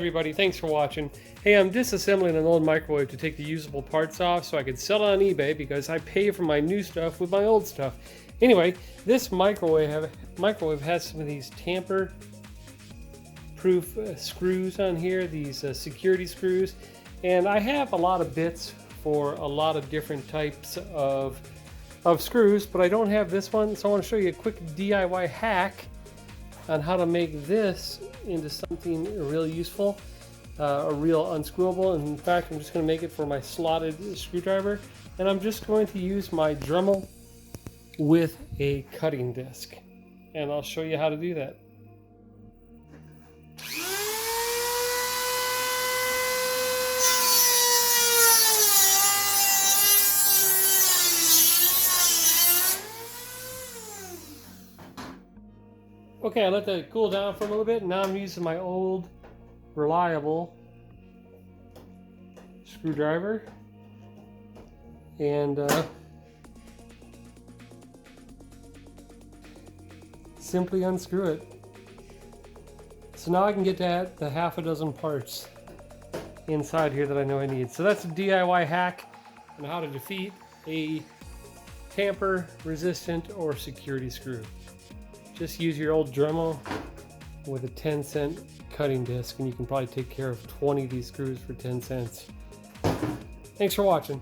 everybody, thanks for watching. Hey, I'm disassembling an old microwave to take the usable parts off so I could sell it on eBay because I pay for my new stuff with my old stuff. Anyway, this microwave has some of these tamper-proof screws on here, these security screws, and I have a lot of bits for a lot of different types of screws, but I don't have this one, so I want to show you a quick DIY hack on how to make this into something real useful, a real unscrewable. And in fact, I'm just going to make it for my slotted screwdriver, and I'm just going to use my Dremel with a cutting disc, and I'll show you how to do that. Okay, I let that cool down for a little bit, and now I'm using my old, reliable screwdriver, and simply unscrew it. So now I can get to the half a dozen parts inside here that I know I need. So that's a DIY hack on how to defeat a tamper-resistant or security screw. Just use your old Dremel with a 10-cent cutting disc, and you can probably take care of 20 of these screws for 10 cents. Thanks for watching.